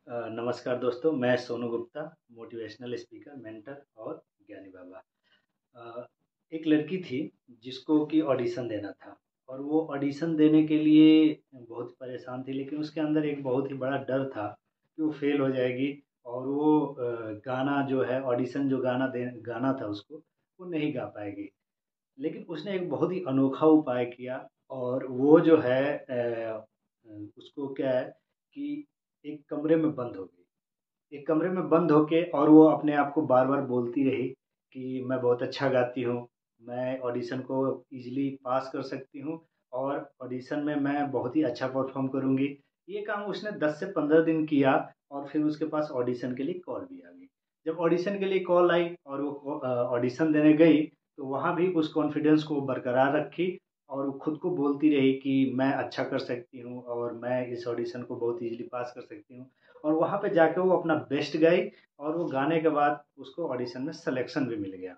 नमस्कार दोस्तों, मैं Sonu Gupta, motivational speaker, mentor और ज्ञानी बाबा। एक लड़की थी जिसको कि ऑडिशन देना था और वो ऑडिशन देने के लिए बहुत परेशान थी, लेकिन उसके अंदर एक बहुत ही बड़ा डर था कि वो फेल हो जाएगी और वो गाना जो है ऑडिशन जो गाना था उसको, वो नहीं गा पाएगी। लेकिन उसने एक बहुत ही अनोखा उपाय किया और वो जो है उसको क्या है कि एक कमरे में बंद हो गई। एक कमरे में बंद होके और वो अपने आप को बार-बार बोलती रही कि मैं बहुत अच्छा गाती हूँ, मैं ऑडिशन को ईज़िली पास कर सकती हूँ और ऑडिशन में मैं बहुत ही अच्छा परफ़ॉर्म करूँगी। ये काम उसने 10 से 15 दिन किया और फिर उसके पास ऑडिशन के लिए कॉल भी आ गई। जब ऑडिशन के लिए कॉल आई और वो ऑडिशन देने गई, तो वहाँ भी उस कॉन्फिडेंस को बरकरार रखी और वो खुद को बोलती रही कि मैं अच्छा कर सकती हूँ और मैं इस ऑडिशन को बहुत ईज़िली पास कर सकती हूँ। और वहाँ पे जाके वो अपना बेस्ट गाई और वो गाने के बाद उसको ऑडिशन में सिलेक्शन भी मिल गया।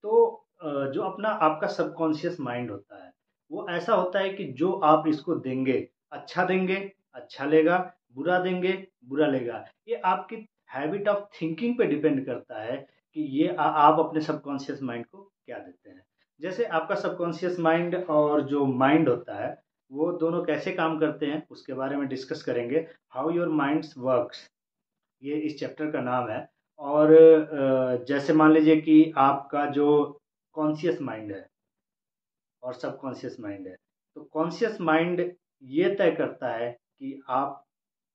तो जो अपना आपका सबकॉन्शियस माइंड होता है, वो ऐसा होता है कि जो आप इसको देंगे, अच्छा लेगा, बुरा देंगे, बुरा लेगा। ये आपकी हैबिट ऑफ थिंकिंग पे डिपेंड करता है कि ये आप अपने सबकॉन्शियस माइंड को क्या देते हैं। जैसे आपका सबकॉन्शियस माइंड और जो माइंड होता है, वो दोनों कैसे काम करते हैं, उसके बारे में डिस्कस करेंगे। हाउ योर माइंड्स वर्क्स, ये इस चैप्टर का नाम है। और जैसे मान लीजिए कि आपका जो कॉन्शियस माइंड है और सबकॉन्शियस माइंड है, तो कॉन्शियस माइंड ये तय करता है कि आप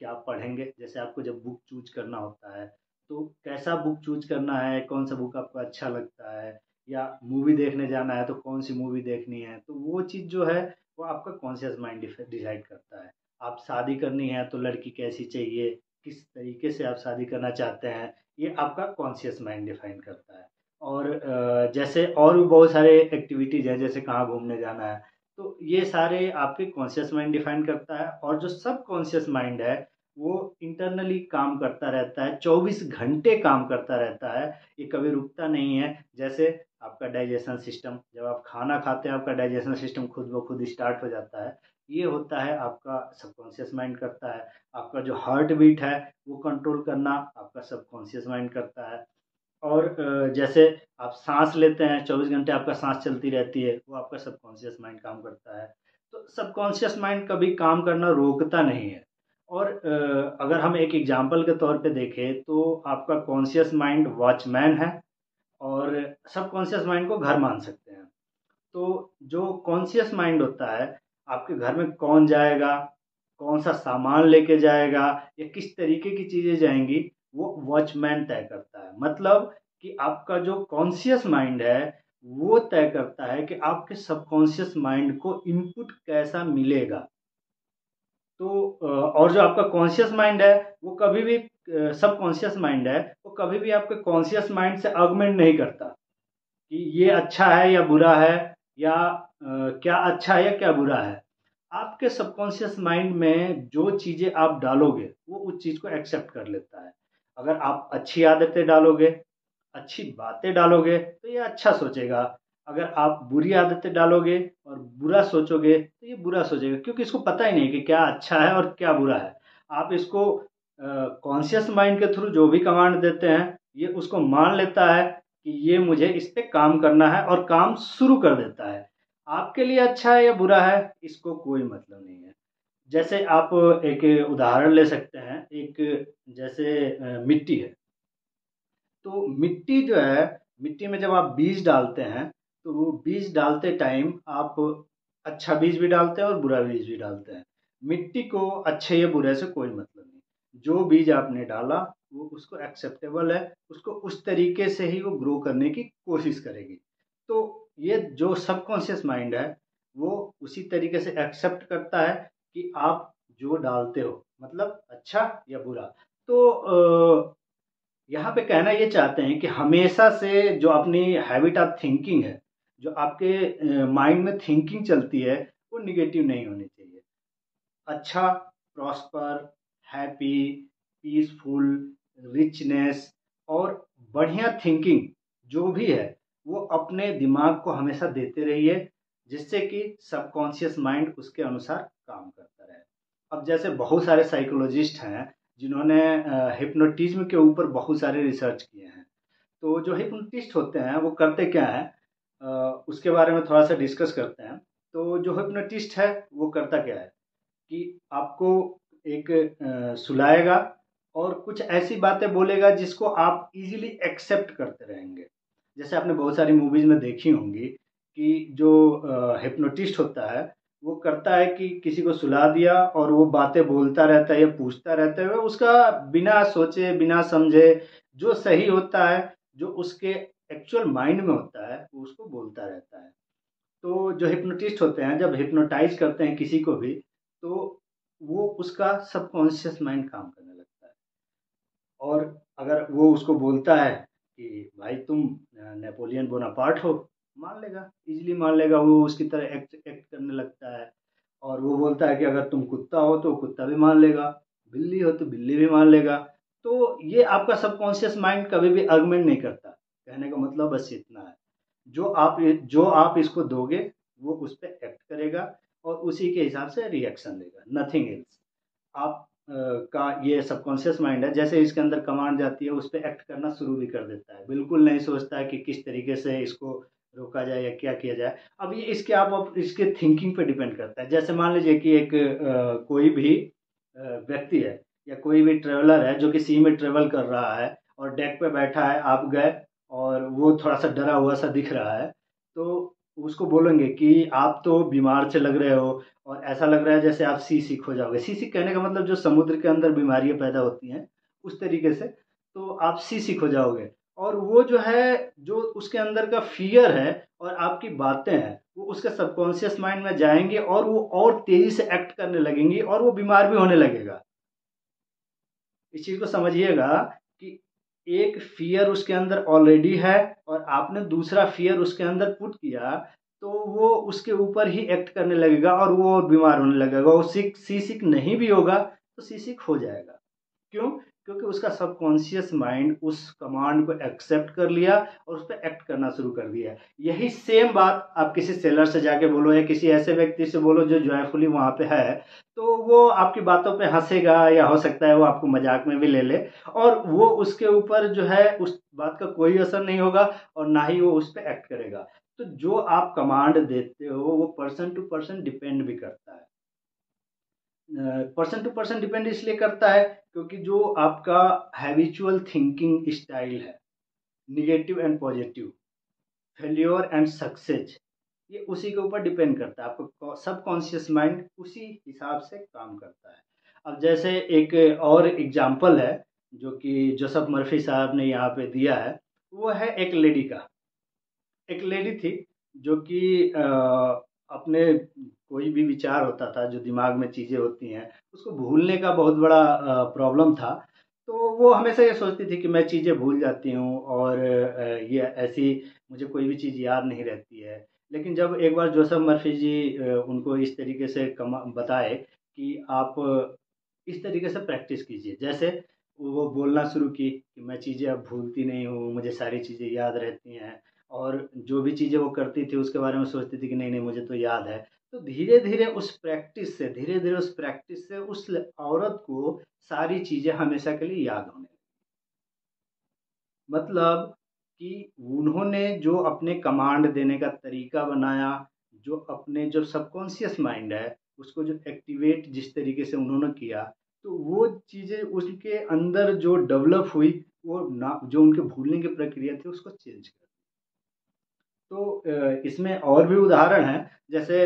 क्या पढ़ेंगे। जैसे आपको जब बुक चूज करना होता है, तो कैसा बुक चूज करना है, कौन सा बुक आपको अच्छा लगता है, या मूवी देखने जाना है तो कौन सी मूवी देखनी है, तो वो चीज़ जो है वो आपका कॉन्शियस माइंड डिसाइड करता है। आप शादी करनी है तो लड़की कैसी चाहिए, किस तरीके से आप शादी करना चाहते हैं, ये आपका कॉन्शियस माइंड डिफाइन करता है। और जैसे और भी बहुत सारे एक्टिविटीज़ हैं, जैसे कहाँ घूमने जाना है, तो ये सारे आपके कॉन्शियस माइंड डिफाइन करता है। और जो सब कॉन्शियस माइंड है, वो इंटरनली काम करता रहता है, 24 घंटे काम करता रहता है, ये कभी रुकता नहीं है। जैसे आपका डाइजेशन सिस्टम, जब आप खाना खाते हैं आपका डाइजेशन सिस्टम खुद ब खुद स्टार्ट हो जाता है, ये होता है आपका सबकॉन्शियस माइंड करता है। आपका जो हार्ट बीट है वो कंट्रोल करना आपका सबकॉन्शियस माइंड करता है। और जैसे आप साँस लेते हैं, 24 घंटे आपका साँस चलती रहती है, वो आपका सबकॉन्शियस माइंड काम करता है। तो सबकॉन्शियस माइंड कभी काम करना रोकता नहीं है। और अगर हम एक एग्ज़ाम्पल के तौर पे देखें, तो आपका कॉन्शियस माइंड वॉचमैन है और सबकॉन्शियस माइंड को घर मान सकते हैं। तो जो कॉन्शियस माइंड होता है, आपके घर में कौन जाएगा, कौन-सा सामान लेके जाएगा या किस तरीके की चीज़ें जाएँगी, वो वॉचमैन तय करता है। मतलब कि आपका जो कॉन्शियस माइंड है, वो तय करता है कि आपके सबकॉन्शियस माइंड को इनपुट कैसा मिलेगा। तो और जो आपका कॉन्शियस माइंड है, वो कभी भी सबकॉन्शियस माइंड है, वो कभी भी आपके कॉन्शियस माइंड से आर्गुमेंट नहीं करता कि ये अच्छा है या बुरा है, या क्या अच्छा है या क्या बुरा है। आपके सबकॉन्शियस माइंड में जो चीज़ें आप डालोगे, वो उस चीज़ को एक्सेप्ट कर लेता है। अगर आप अच्छी आदतें डालोगे, अच्छी बातें डालोगे, तो ये अच्छा सोचेगा। अगर आप बुरी आदतें डालोगे और बुरा सोचोगे, तो ये बुरा सोचेगा, क्योंकि इसको पता ही नहीं कि क्या अच्छा है और क्या बुरा है। आप इसको कॉन्शियस माइंड के थ्रू जो भी कमांड देते हैं, ये उसको मान लेता है कि ये मुझे इस पे काम करना है और काम शुरू कर देता है। आपके लिए अच्छा है या बुरा है, इसको कोई मतलब नहीं है। जैसे आप एक उदाहरण ले सकते हैं, एक जैसे मिट्टी है। तो मिट्टी जो है, मिट्टी में जब आप बीज डालते हैं, तो वो बीज डालते टाइम आप अच्छा बीज भी डालते हैं और बुरा बीज भी डालते हैं। मिट्टी को अच्छे या बुरे से कोई मतलब नहीं। जो बीज आपने डाला, वो उसको एक्सेप्टेबल है, उसको उस तरीके से ही वो ग्रो करने की कोशिश करेगी। तो ये जो सबकॉन्शियस माइंड है, वो उसी तरीके से एक्सेप्ट करता है कि आप जो डालते हो, मतलब अच्छा या बुरा। तो यहाँ पे कहना ये चाहते हैं कि हमेशा से जो अपनी हैबिट ऑफ थिंकिंग है, जो आपके माइंड में थिंकिंग चलती है, वो निगेटिव नहीं होनी चाहिए। अच्छा, प्रॉस्पर, हैप्पी, पीसफुल, रिचनेस और बढ़िया थिंकिंग जो भी है, वो अपने दिमाग को हमेशा देते रहिए, जिससे कि सबकॉन्शियस माइंड उसके अनुसार काम करता रहे। अब जैसे बहुत सारे साइकोलॉजिस्ट हैं, जिन्होंने हिप्नोटिज्म के ऊपर बहुत सारे रिसर्च किए हैं। तो जो हिप्नोटिस्ट होते हैं वो करते क्या है, उसके बारे में थोड़ा सा डिस्कस करते हैं। तो जो हिप्नोटिस्ट है वो करता क्या है कि आपको एक सुलाएगा और कुछ ऐसी बातें बोलेगा जिसको आप इजीली एक्सेप्ट करते रहेंगे। जैसे आपने बहुत सारी मूवीज में देखी होंगी कि जो हिप्नोटिस्ट होता है वो करता है कि किसी को सुला दिया और वो बातें बोलता रहता है या पूछता रहता है, उसका बिना सोचे बिना समझे जो सही होता है, जो उसके एक्चुअल माइंड में होता है, वो उसको बोलता रहता है। तो जो हिप्नोटिस्ट होते हैं जब हिप्नोटाइज करते हैं किसी को भी, तो वो उसका सबकॉन्शियस माइंड काम करने लगता है। और अगर वो उसको बोलता है कि भाई तुम नेपोलियन बोनापार्ट हो, मान लेगा, इजीली मान लेगा, वो उसकी तरह एक्ट एक्ट करने लगता है। और वो बोलता है कि अगर तुम कुत्ता हो तो कुत्ता भी मान लेगा, बिल्ली हो तो बिल्ली भी मान लेगा। तो ये आपका सबकॉन्शियस माइंड कभी भी आर्गुमेंट नहीं करता। कहने का मतलब बस इतना है, जो आप इसको दोगे वो उस पर एक्ट करेगा और उसी के हिसाब से रिएक्शन देगा, नथिंग एल्स। आप का ये सबकॉन्शियस माइंड है, जैसे इसके अंदर कमांड जाती है उस पर एक्ट करना शुरू भी कर देता है, बिल्कुल नहीं सोचता है कि किस तरीके से इसको रोका जाए या क्या किया जाए। अब ये इसके आप इसके थिंकिंग पे डिपेंड करता है। जैसे मान लीजिए कि एक कोई भी व्यक्ति है या कोई भी ट्रेवलर है जो कि सी में ट्रेवल कर रहा है और डेक पे बैठा है, आप गए और वो थोड़ा सा डरा हुआ सा दिख रहा है, तो उसको बोलेंगे कि आप तो बीमार से लग रहे हो और ऐसा लग रहा है जैसे आप सी सिक हो जाओगे। सी सिक कहने का मतलब जो समुद्र के अंदर बीमारियां पैदा होती हैं उस तरीके से, तो आप सी सिक हो जाओगे। और वो जो है, जो उसके अंदर का फियर है और आपकी बातें हैं, वो उसके सबकॉन्शियस माइंड में जाएंगे और वो और तेजी से एक्ट करने लगेंगी और वो बीमार भी होने लगेगा। इस चीज को समझिएगा कि एक फियर उसके अंदर ऑलरेडी है और आपने दूसरा फियर उसके अंदर पुट किया, तो वो उसके ऊपर ही एक्ट करने लगेगा और वो बीमार होने लगेगा। वो सी सिक नहीं भी होगा तो सी सिक हो जाएगा। क्यों? क्योंकि उसका सबकॉन्शियस माइंड उस कमांड को एक्सेप्ट कर लिया और उस पर एक्ट करना शुरू कर दिया। यही सेम बात आप किसी सेलर से जाके बोलो या किसी ऐसे व्यक्ति से बोलो जो जॉयफुली वहां पे है, तो वो आपकी बातों पे हंसेगा या हो सकता है वो आपको मजाक में भी ले ले, और वो उसके ऊपर जो है उस बात का कोई असर नहीं होगा और ना ही वो उस पर एक्ट करेगा। तो जो आप कमांड देते हो वो पर्सन टू पर्सन डिपेंड भी करता है। पर्सन टू पर्सन डिपेंड इसलिए करता है क्योंकि जो आपका हैबिचुअल थिंकिंग स्टाइल है, negative and positive, failure and success, ये उसी के ऊपर डिपेंड करता है। आपका सबकॉन्शियस माइंड उसी हिसाब से काम करता है। अब जैसे एक और एग्जाम्पल है जो कि जोसेफ मर्फी साहब ने यहाँ पे दिया है, वो है एक लेडी का। एक लेडी थी जो कि अपने कोई भी विचार होता था, जो दिमाग में चीज़ें होती हैं उसको भूलने का बहुत बड़ा प्रॉब्लम था। तो वो हमेशा ये सोचती थी कि मैं चीज़ें भूल जाती हूँ और ये ऐसी मुझे कोई भी चीज़ याद नहीं रहती है। लेकिन जब एक बार जोसेफ मर्फी जी उनको इस तरीके से बताए कि आप इस तरीके से प्रैक्टिस कीजिए, जैसे वो बोलना शुरू की कि मैं चीज़ें अब भूलती नहीं हूँ, मुझे सारी चीज़ें याद रहती हैं। और जो भी चीज़ें वो करती थी उसके बारे में सोचती थी कि नहीं नहीं मुझे तो याद है। तो धीरे धीरे उस प्रैक्टिस से उस औरत को सारी चीज़ें हमेशा के लिए याद होने लगी। मतलब कि उन्होंने जो अपने कमांड देने का तरीका बनाया, जो अपने जो सबकॉन्शियस माइंड है उसको जो एक्टिवेट जिस तरीके से उन्होंने किया, तो वो चीज़ें उसके अंदर जो डेवलप हुई, वो ना जो उनके भूलने की प्रक्रिया थी उसको चेंज कर। तो इसमें और भी उदाहरण हैं। जैसे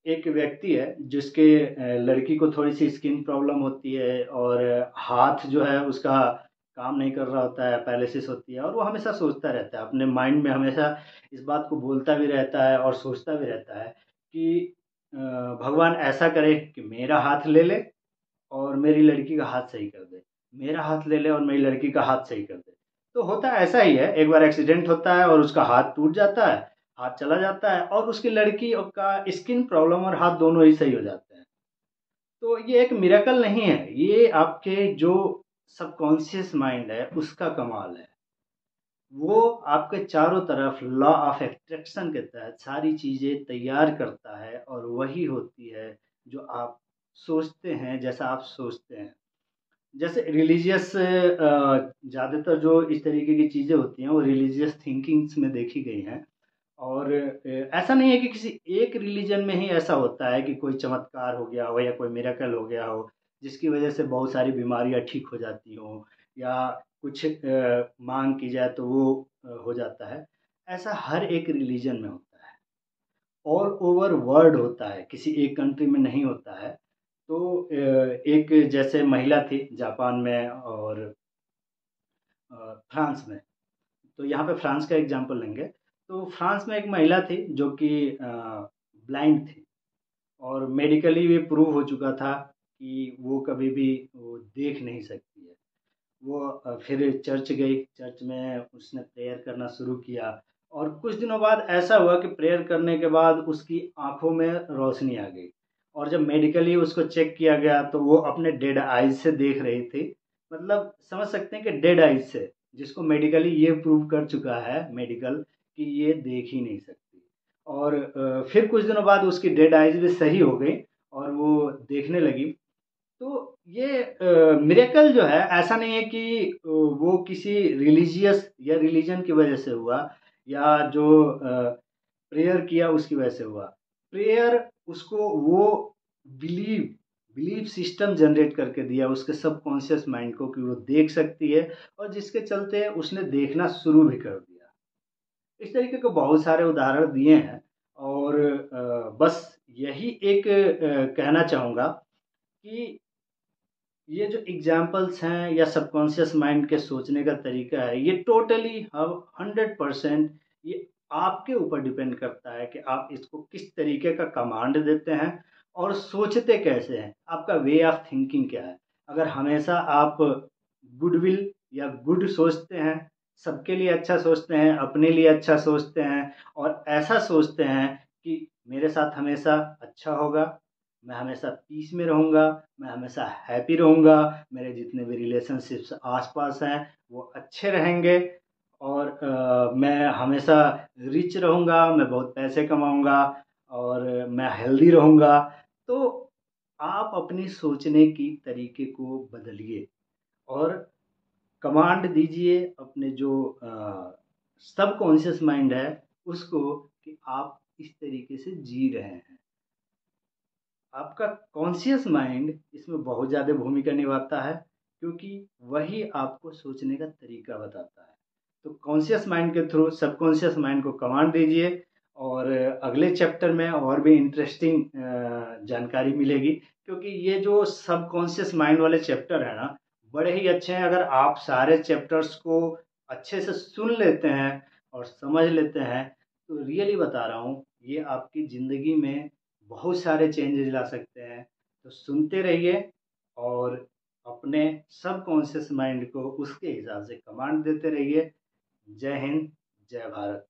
एक व्यक्ति है जिसके लड़की को थोड़ी सी स्किन प्रॉब्लम होती है और हाथ जो है उसका काम नहीं कर रहा होता है, पैरालिसिस होती है, और वो हमेशा सोचता रहता है अपने माइंड में, हमेशा इस बात को बोलता भी रहता है और सोचता भी रहता है कि भगवान ऐसा करे कि मेरा हाथ ले ले और मेरी लड़की का हाथ सही कर दे, मेरा हाथ ले ले और मेरी लड़की का हाथ सही कर दे। तो होता ऐसा ही है, एक बार एक्सीडेंट होता है और उसका हाथ टूट जाता है, हाथ चला जाता है और उसकी लड़की का स्किन प्रॉब्लम और हाथ दोनों ही सही हो जाते हैं। तो ये एक मिरेकल नहीं है, ये आपके जो सबकॉन्शियस माइंड है उसका कमाल है। वो आपके चारों तरफ लॉ ऑफ एट्रैक्शन के तहत सारी चीज़ें तैयार करता है और वही होती है जो आप सोचते हैं, जैसा आप सोचते हैं। जैसे रिलीजियस ज़्यादातर जो इस तरीके की चीज़ें होती हैं वो रिलीजियस थिंकिंग्स में देखी गई हैं। और ऐसा नहीं है कि किसी एक रिलीजन में ही ऐसा होता है कि कोई चमत्कार हो गया हो या कोई मिरेकल हो गया हो जिसकी वजह से बहुत सारी बीमारियां ठीक हो जाती हों, या कुछ मांग की जाए तो वो हो जाता है। ऐसा हर एक रिलीजन में होता है, ऑल ओवर वर्ल्ड होता है, किसी एक कंट्री में नहीं होता है। तो एक जैसे महिला थी जापान में और फ्रांस में। तो यहाँ पे फ्रांस का एग्जांपल लेंगे। तो फ्रांस में एक महिला थी जो कि ब्लाइंड थी, और मेडिकली भी प्रूव हो चुका था कि वो कभी भी वो देख नहीं सकती है। वो फिर चर्च गई, चर्च में उसने प्रेयर करना शुरू किया, और कुछ दिनों बाद ऐसा हुआ कि प्रेयर करने के बाद उसकी आंखों में रोशनी आ गई। और जब मेडिकली उसको चेक किया गया तो वो अपने डेड आइज से देख रही थी। मतलब समझ सकते हैं कि डेड आइज से, जिसको मेडिकली ये प्रूव कर चुका है मेडिकल कि ये देख ही नहीं सकती। और फिर कुछ दिनों बाद उसकी डेड आइज भी सही हो गई और वो देखने लगी। तो ये मिरेकल जो है, ऐसा नहीं है कि वो किसी रिलीजियस या रिलीजन की वजह से हुआ, या जो प्रेयर किया उसकी वजह से हुआ। प्रेयर उसको वो बिलीव बिलीफ सिस्टम जनरेट करके दिया उसके सबकॉन्शियस माइंड को कि वो देख सकती है, और जिसके चलते उसने देखना शुरू भी कर दिया। इस तरीके के बहुत सारे उदाहरण दिए हैं। और बस यही एक कहना चाहूँगा कि ये जो एग्जाम्पल्स हैं या सबकॉन्शियस माइंड के सोचने का तरीका है, ये टोटली हम 100% ये आपके ऊपर डिपेंड करता है कि आप इसको किस तरीके का कमांड देते हैं और सोचते कैसे हैं, आपका वे ऑफ थिंकिंग क्या है। अगर हमेशा आप गुडविल या गुड सोचते हैं, सबके लिए अच्छा सोचते हैं, अपने लिए अच्छा सोचते हैं, और ऐसा सोचते हैं कि मेरे साथ हमेशा अच्छा होगा, मैं हमेशा पीस में रहूँगा, मैं हमेशा हैप्पी रहूँगा, मेरे जितने भी रिलेशनशिप्स आसपास हैं वो अच्छे रहेंगे, और मैं हमेशा रिच रहूँगा, मैं बहुत पैसे कमाऊँगा, और मैं हेल्दी रहूँगा। तो आप अपनी सोचने की तरीके को बदलिए, और कमांड दीजिए अपने जो सबकॉन्शियस माइंड है उसको, कि आप इस तरीके से जी रहे हैं। आपका कॉन्शियस माइंड इसमें बहुत ज़्यादा भूमिका निभाता है, क्योंकि वही आपको सोचने का तरीका बताता है। तो कॉन्शियस माइंड के थ्रू सबकॉन्शियस माइंड को कमांड दीजिए, और अगले चैप्टर में और भी इंटरेस्टिंग जानकारी मिलेगी, क्योंकि ये जो सबकॉन्शियस माइंड वाले चैप्टर है ना, बड़े ही अच्छे हैं। अगर आप सारे चैप्टर्स को अच्छे से सुन लेते हैं और समझ लेते हैं, तो रियली बता रहा हूँ, ये आपकी ज़िंदगी में बहुत सारे चेंजेस ला सकते हैं। तो सुनते रहिए, और अपने सबकॉन्शियस माइंड को उसके हिसाब से कमांड देते रहिए। जय हिंद, जय भारत।